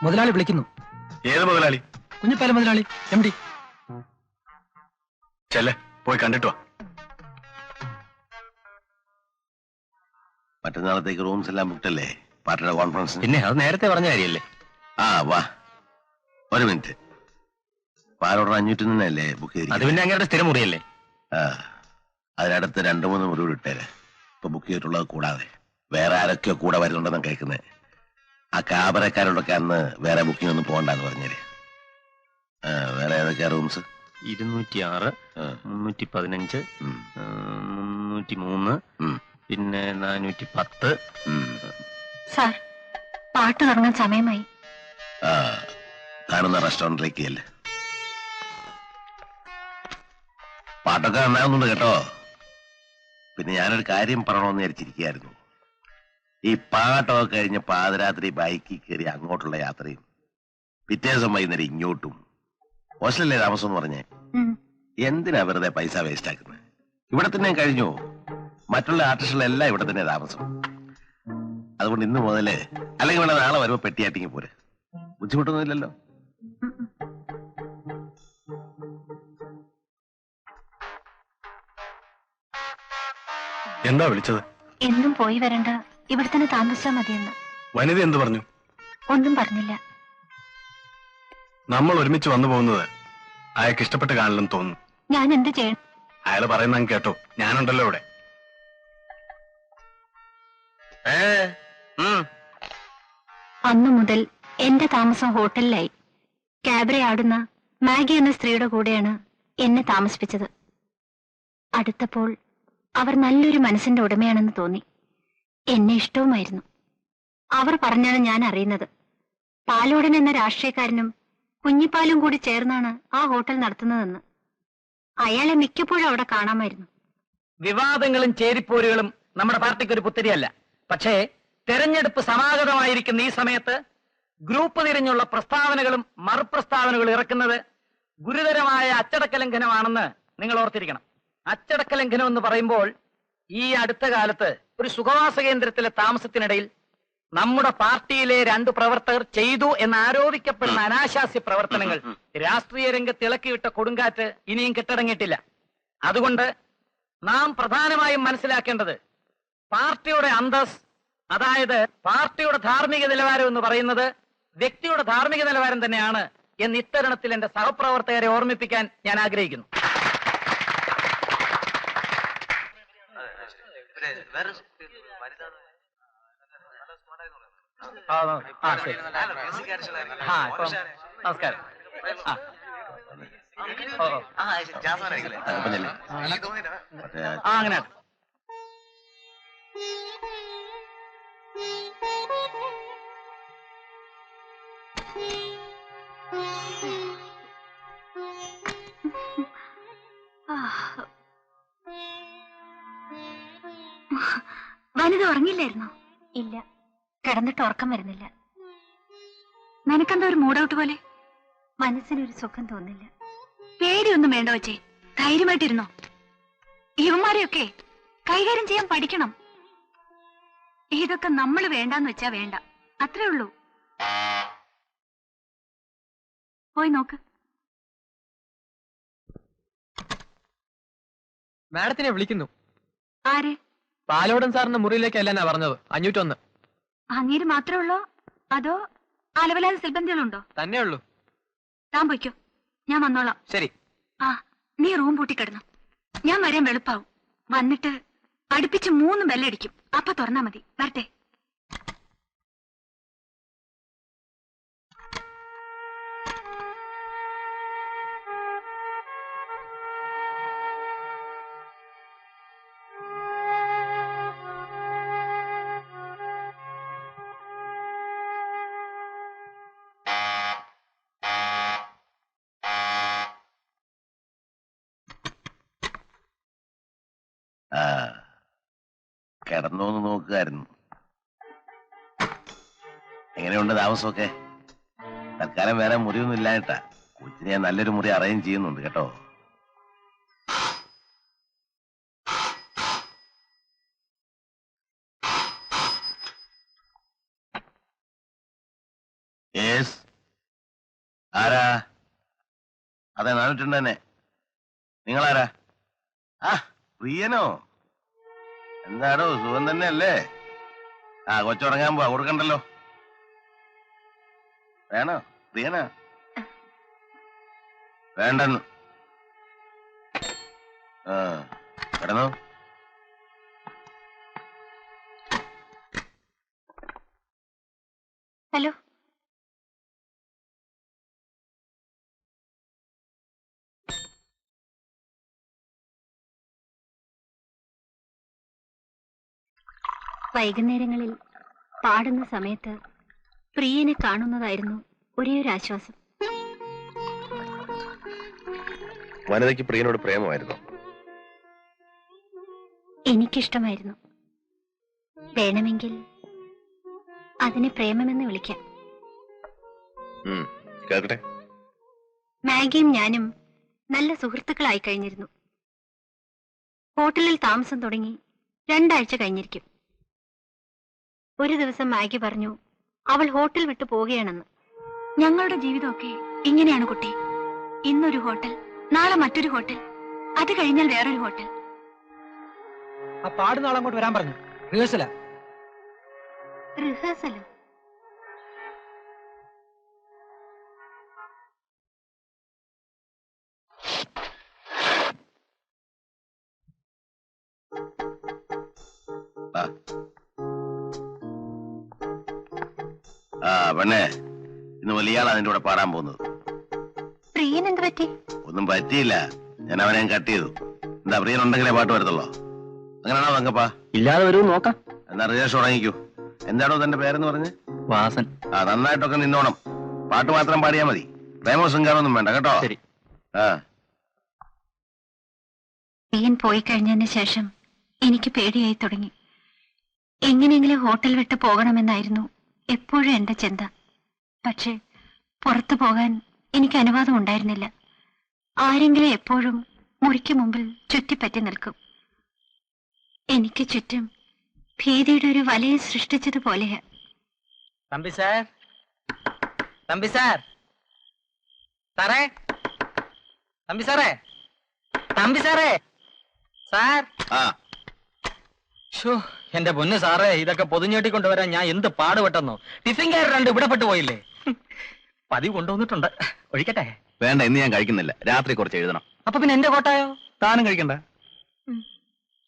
മുതലാളി വിളിക്കുന്നു. ഏത് മുതലാളി? കുഞ്ഞിപ്പാല മുതലാളി, MD. ചെല്ലേ, പോയി കണ്ടിട്ട് വാ. മറ്റന്നാളത്തേക്ക് റൂംസ് എല്ലാം ബുക്കല്ലേ? പാർട്ടിയുടെ കോൺഫറൻസ്. പിന്നെ അത് നേരത്തെ പറഞ്ഞ കാര്യല്ലേ? ആ വാ, ഒരു മിനിറ്റ്. പാലോട് 500 തന്നെയല്ലേ ബുക്ക് ചെയ്തിരിക്കുന്നത്? അത് പിന്നെ അങ്ങനെ സ്ഥിരം മുറിയല്ലേ? അതിനടുത്ത് 2-3 മുറികൾ ഇട്ടേരെ. ഇപ്പൊ ബുക്ക് ചെയ്തിട്ടുള്ളത് കൂടാതെ വേറെ ആരൊക്കെയോ കൂടെ വരുന്നുണ്ടെന്നാണ് കേൾക്കുന്നത്. ആ കാബറക്കാരോടൊക്കെ അന്ന് വേറെ ബുക്കിംഗ് ഒന്നും പോകണ്ടെന്ന് പറഞ്ഞേര്. വേറെ ഏതൊക്കെയാ റൂംസ്? 206, 315, 303, പിന്നെ 410. സാർ, പാട്ട് തുടങ്ങാൻ സമയമായി. കാണുന്ന റെസ്റ്റോറന്റിലേക്ക് അല്ലേ? പാട്ടൊക്കെ നന്നാകുന്നുണ്ട് കേട്ടോ. പിന്നെ ഞാനൊരു കാര്യം പറയണമെന്ന് വിചാരിച്ചിരിക്കുകയായിരുന്നു. ഈ പാട്ടൊക്കെ കഴിഞ്ഞ് പാതിരാത്രി ബൈക്കിൽ കയറി അങ്ങോട്ടുള്ള യാത്രയും പിറ്റേ ദിവസം വൈകുന്നേരം ഇങ്ങോട്ടും. ഹോസ്റ്റലല്ലേ താമസം എന്ന് പറഞ്ഞേ? എന്തിനാ വെറുതെ പൈസ വേസ്റ്റ് ആക്കുന്നത്? ഇവിടെ തന്നെ കഴിഞ്ഞു. മറ്റുള്ള ആർട്ടിസ്റ്റുകളെല്ലാം ഇവിടെ തന്നെ താമസം. അതുകൊണ്ട് ഇന്ന് മുതല്, അല്ലെങ്കിൽ വേണം നാളെ വരുമ്പോ പെട്ടിയാട്ടിങ്ങി പോരെ. ബുദ്ധിമുട്ടൊന്നുമില്ലല്ലോ. എന്താ വിളിച്ചത്? എന്നും പോയി വരണ്ട, ഇവിടെ തന്നെ താമസിച്ചാ മതിയെന്ന്. വനിത എന്ത് പറഞ്ഞു? ഒന്നും പറഞ്ഞില്ല. നമ്മൾ ഒരുമിച്ച് വന്നു പോകുന്നത് അയാൾക്ക് ഇഷ്ടപ്പെട്ട് കാണില്ലെന്ന് തോന്നുന്നു. ഞാൻ എന്ത് ചെയ്യണം? അയാൾ പറയുന്ന കേട്ടോ, ഞാനുണ്ടല്ലോ ഇവിടെ. അന്നു മുതൽ എന്റെ താമസം ഹോട്ടലിലായി. ക്യാബറെ ആടുന്ന മാഗി എന്ന സ്ത്രീയുടെ കൂടെയാണ് എന്നെ താമസിപ്പിച്ചത്. അടുത്തപ്പോൾ അവർ നല്ലൊരു മനസ്സിന്റെ ഉടമയാണെന്ന് തോന്നി. എന്നെ ഇഷ്ടവുമായിരുന്നു. അവർ പറഞ്ഞാണ് ഞാൻ അറിയുന്നത്. പാലോടൻ എന്ന രാഷ്ട്രീയക്കാരനും കുഞ്ഞിപ്പാലും കൂടി ചേർന്നാണ് ആ ഹോട്ടൽ നടത്തുന്നതെന്ന്. അയാളെ മിക്കപ്പോഴും അവിടെ കാണാമായിരുന്നു. വിവാദങ്ങളും ചേരിപ്പോരുകളും നമ്മുടെ പാർട്ടിക്ക് ഒരു പുത്തിരിയല്ല. പക്ഷേ തെരഞ്ഞെടുപ്പ് സമാഗതമായിരിക്കുന്ന ഈ സമയത്ത് ഗ്രൂപ്പ് തിരിഞ്ഞുള്ള പ്രസ്താവനകളും മറുപ്രസ്താവനകളും ഇറക്കുന്നത് ഗുരുതരമായ അച്ചടക്ക ലംഘനമാണെന്ന് നിങ്ങൾ ഓർത്തിരിക്കണം. അച്ചടക്ക ലംഘനം എന്ന് പറയുമ്പോൾ ഈ അടുത്ത കാലത്ത് ഒരു സുഖവാസ കേന്ദ്രത്തിലെ താമസത്തിനിടയിൽ നമ്മുടെ പാർട്ടിയിലെ 2 പ്രവർത്തകർ ചെയ്തു എന്നാരോപിക്കപ്പെടുന്ന അനാശാസ്യ പ്രവർത്തനങ്ങൾ രാഷ്ട്രീയ രംഗത്ത് ഇളക്കിവിട്ട കൊടുങ്കാറ്റ് ഇനിയും കെട്ടടങ്ങിയിട്ടില്ല. അതുകൊണ്ട് നാം പ്രധാനമായും മനസ്സിലാക്കേണ്ടത് പാർട്ടിയുടെ അന്തസ്, അതായത് പാർട്ടിയുടെ ധാർമ്മിക നിലവാരം എന്ന് പറയുന്നത് വ്യക്തിയുടെ ധാർമ്മിക നിലവാരം തന്നെയാണ് എന്ന് ഇത്തരണത്തിൽ എന്റെ സഹപ്രവർത്തകരെ ഓർമ്മിപ്പിക്കാൻ ഞാൻ ആഗ്രഹിക്കുന്നു. നമസ്കാരം. അങ്ങനെ വനിത ഉറങ്ങില്ലായിരുന്നോ? ഇല്ല, കിടന്നിട്ട് ഉറക്കം വരുന്നില്ല. നിനക്കെന്താ ഒരു മൂഡൌട്ട് പോലെ? മനസ്സിനൊരു സുഖം തോന്നില്ല. പേടിയൊന്നും വേണ്ട വച്ചേ, ധൈര്യമായിട്ടിരുന്നോ. ഇവന്മാരെയൊക്കെ കൈകാര്യം ചെയ്യാൻ പഠിക്കണം. ഇതൊക്കെ നമ്മൾ വേണ്ടാന്ന് വെച്ചാ വേണ്ട, അത്രേ ഉള്ളൂ. പോയി നോക്ക്. മാഡത്തിനെ വിളിക്കുന്നു. ആര്? പാലോടൻ സാറിന്റെ മുറിയിലേക്കല്ല പറഞ്ഞത്. 501. അങ്ങേര് മാത്രമേ ഉള്ളോ അതോ അലവലാതെ സിൽബന്ധികളുണ്ടോ? തന്നെ ഉള്ളൂ. താൻ പൊയ്ക്കോ, ഞാൻ വന്നോളാം. ശരി. നീ റൂം പൂട്ടിക്കിടന്നു. ഞാൻ വരാൻ വെളുപ്പാവും. വന്നിട്ട് അടുപ്പിച്ച് 3 ബെല്ലടിക്കും. അപ്പൊ തുറന്നാ മതി. വരട്ടെ. കിടന്നോന്ന് നോക്കുകായിരുന്നു. എങ്ങനെയുണ്ട് താമസമൊക്കെ? തൽക്കാലം വേറെ മുറിയൊന്നും ഇല്ലായിട്ടാ. കൊച്ചിനെ നല്ലൊരു മുറി അറേഞ്ച് ചെയ്യുന്നുണ്ട് കേട്ടോ. യെസ്, ആരാ? അതെ, 402 തന്നെ. നിങ്ങളാരാ? ആ, പ്രിയനോ? എന്താടോ, സുഖം തന്നെ അല്ലേ? ആ, കൊച്ചുറങ്ങാൻ പോവാ, കൊടുക്കണ്ടല്ലോ. വേണോ? പ്രിയനാ? വേണ്ടെന്ന്. ആ, കിടന്നോ. ഹലോ. വൈകുന്നേരങ്ങളിൽ പാടുന്ന സമയത്ത് പ്രിയനെ കാണുന്നതായിരുന്നു ഒരേ ഒരു ആശ്വാസം. വനിതയ്ക്ക് പ്രിയനോട് പ്രേമമായിരുന്നു. എനിക്കിഷ്ടമായിരുന്നു. വേണമെങ്കിൽ അതിനെ പ്രേമമെന്ന് വിളിക്കാം. കേൾക്കട്ടെ. മാഗിയും ഞാനും നല്ല സുഹൃത്തുക്കളായി കഴിഞ്ഞിരുന്നു. ഹോട്ടലിൽ താമസം തുടങ്ങി 2 ആഴ്ച കഴിഞ്ഞിരിക്കും. ഒരു ദിവസം മാഗി പറഞ്ഞു അവൾ ഹോട്ടൽ വിട്ടു പോവുകയാണെന്ന്. ഞങ്ങളുടെ ജീവിതമൊക്കെ ഇങ്ങനെയാണ് കുട്ടി. ഇന്നൊരു ഹോട്ടൽ, നാളെ മറ്റൊരു ഹോട്ടൽ, അത് കഴിഞ്ഞാൽ വേറൊരു ഹോട്ടൽ. ആ പാടുന്ന ആളങ്ങോട്ട് വരാൻ പറഞ്ഞു. റിഹേഴ്സലാ. റിഹേഴ്സലോ? ആ പെണ്ണേ, ഇന്ന് വലിയ ആളാ നിന്റെ കൂടെ പാടാൻ പോകുന്നത്. പ്രിയൻ എന്ത് പറ്റി? ഒന്നും പറ്റിയില്ല, ഞാൻ അവനെ കട്ട് ചെയ്തു. എന്താ, പ്രിയൻ ഉണ്ടെങ്കിലേ പാട്ട് വരത്തുള്ളോ? അങ്ങനെയാണോ തങ്കപ്പാ? ഇല്ലാതെ വരും നോക്കാം. എന്നാ റിഹേഴ്സൽ തുടങ്ങിക്കൂ. എന്താണോ തന്റെ പേരെന്ന് പറഞ്ഞ്? വാസൻ. ആ, നന്നായിട്ടൊക്കെ നിന്നോണം. പാട്ട് മാത്രം പാടിയാ മതി. പ്രേമോ ശൃംഗാരമൊന്നും വേണ്ട കേട്ടോ. ശരി. ആ, പ്രിയൻ പോയി കഴിഞ്ഞതിന് ശേഷം എനിക്ക് പേടിയായി തുടങ്ങി. എങ്ങനെയെങ്കിലും ഹോട്ടൽ വിട്ട് പോകണമെന്നായിരുന്നു എപ്പോഴും എന്റെ ചിന്ത. പക്ഷെ പുറത്തു പോകാൻ എനിക്ക് അനുവാദം ഉണ്ടായിരുന്നില്ല. ആരെങ്കിലും എപ്പോഴും മുറിക്ക് മുമ്പിൽ ചുറ്റിപ്പറ്റി നിൽക്കും. എനിക്ക് ചുറ്റും ഭീതിയുടെ ഒരു വലയം സൃഷ്ടിച്ചതുപോലെയാ. തമ്പി സാർ, തമ്പി സാർ, സാറേ, തമ്പി സാറേ, തമ്പി സാറേ, സാർ. ആ, എന്റെ പൊന്ന് സാറേ, ഇതൊക്കെ പൊതിഞ്ഞേട്ടിക്കൊണ്ടുവരാൻ ഞാൻ എന്ത് പാടുപെട്ടെന്നോ. ടിഫിൻകാർ 2 ഇവിടെ പെട്ടു പോയില്ലേ. പതിവ് കൊണ്ടുവന്നിട്ടുണ്ട്. ഒഴിക്കട്ടെ? വേണ്ട, ഇന്ന് ഞാൻ കഴിക്കുന്നില്ല. രാത്രി കുറച്ച് എഴുതണം. അപ്പൊ പിന്നെ എന്റെ കോട്ടായോ? താനും കഴിക്കണ്ട.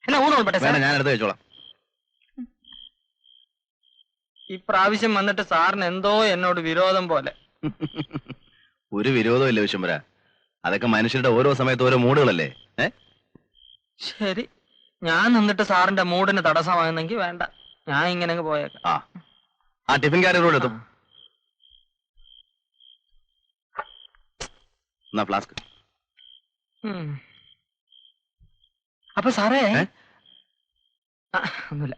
എന്നാ ഊണ് ഉൾപ്പെട്ടെ സാർ? വേണ്ട, ഞാൻ എടുത്ത് കഴിച്ചോളാം. ഇപ്രാവശ്യം വന്നിട്ട് സാറിന് എന്തോ എന്നോട് വിരോധം പോലെ. ഒരു വിരോധവും ഇല്ല വിശ്വംബര. അതൊക്കെ മനുഷ്യരുടെ ഓരോ സമയത്ത് ഓരോ മൂടുകളല്ലേ. ശരി, ഞാൻ നിന്നിട്ട് സാറിന്റെ മൂഡിന് തടസ്സമാകുന്നെങ്കിൽ വേണ്ട, ഞാൻ ഇങ്ങനെ പോയേക്കാം. ആ ടിഫിൻകാരോട് എത്തും. എന്നാ ഫ്ലാസ്ക്. അപ്പൊ സാറേ, ഒന്നുമില്ല.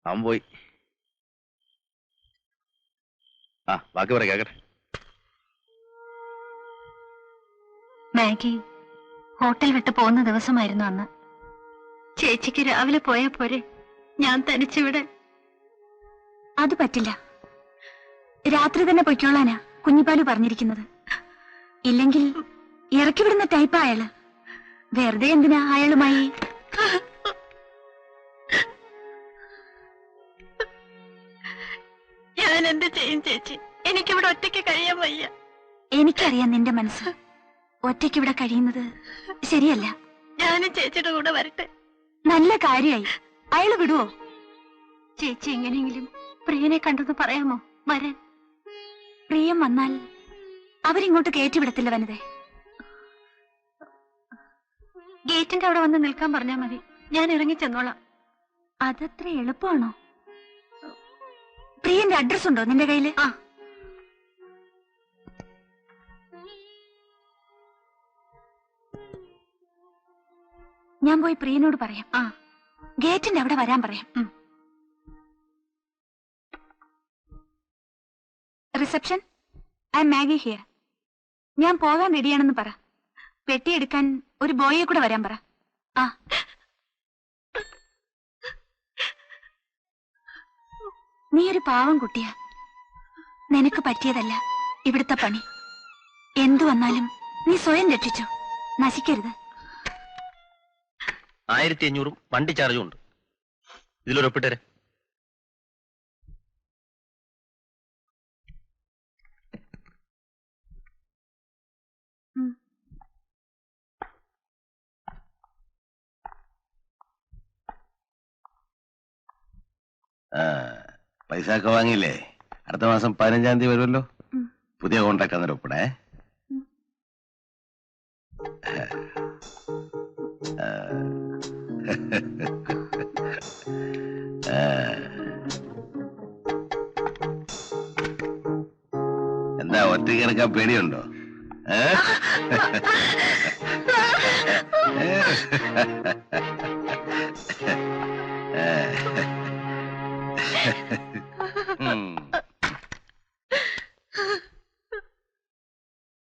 അവൻ പോയി. ആ, ബാക്കി പറ, കേക്കട്ടെ. മാഗി ഹോട്ടൽ വിട്ട് പോകുന്ന ദിവസമായിരുന്നു അന്ന്. ചേച്ചിക്ക് രാവിലെ പോയാ പോരെ, ഞാൻ തനിച്ചിവിടെ. അത് പറ്റില്ല. രാത്രി തന്നെ പൊയ്ക്കോളാനാ കുഞ്ഞിപ്പാലു പറഞ്ഞിരിക്കുന്നത്. ഇല്ലെങ്കിൽ ഇറക്കി വിടുന്ന ടൈപ്പാ അയാള്. വെറുതെ എന്തിനാ അയാളുമായി? ഞാൻ എന്ത് ചെയ്യും ചേച്ചി? എനിക്കിവിടെ ഒറ്റയ്ക്ക് കഴിയാൻ വയ്യ. എനിക്കറിയാം നിന്റെ മനസ്സ്. ഒറ്റയ്ക്ക് ഇവിടെ കഴിയുന്നത് ശരിയല്ല. ഞാനും ചേച്ചിയുടെ കൂടെ വരട്ടെ. നല്ല കാര്യമായി. അയാള് വിടുവോ? ചേച്ചി എങ്ങനെയെങ്കിലും പ്രിയനെ കണ്ടെന്ന് പറയാമോ? വരാൻ. പ്രിയം വന്നാൽ അവരിങ്ങോട്ട് കയറ്റിവിടത്തില്ല വനിതേ. ഗേറ്റിന്റെ അവിടെ വന്ന് നിൽക്കാൻ പറഞ്ഞാൽ മതി, ഞാൻ ഇറങ്ങി ചെന്നോളാം. അതത്ര എളുപ്പമാണോ? പ്രിയന്റെ അഡ്രസ് ഉണ്ടോ നിന്റെ കയ്യില്? ആ, ഞാൻ പോയി പ്രിയനോട് പറയാം. ആ, ഗേറ്റിന്റെ അവിടെ വരാൻ പറയാം. Reception, I Maggi here. ഞാൻ പോകാൻ റെഡിയാണെന്ന് പറ. പെട്ടിയെടുക്കാൻ ഒരു ബോയെ കൂടെ വരാൻ പറ. ആ നീ ഒരു പാവം കുട്ടിയാ. നിനക്ക് പറ്റിയതല്ല ഇവിടുത്തെ പണി. എന്തു വന്നാലും നീ സ്വയം രക്ഷിച്ചോ, നശിക്കരുത്. 1500 വണ്ടി ചാർജും ഉണ്ട്. ഇതിലൊരു ഒപ്പിട്ടേരെ. പൈസ ഒക്കെ വാങ്ങിയില്ലേ? അടുത്ത മാസം 15-ാം തീയതി വരുമല്ലോ. പുതിയ കോൺട്രാക്ട് അന്നേരം ഒപ്പിടേ. എന്താ ഒറ്റയ്ക്ക് കിടക്കാൻ പേടിയുണ്ടോ?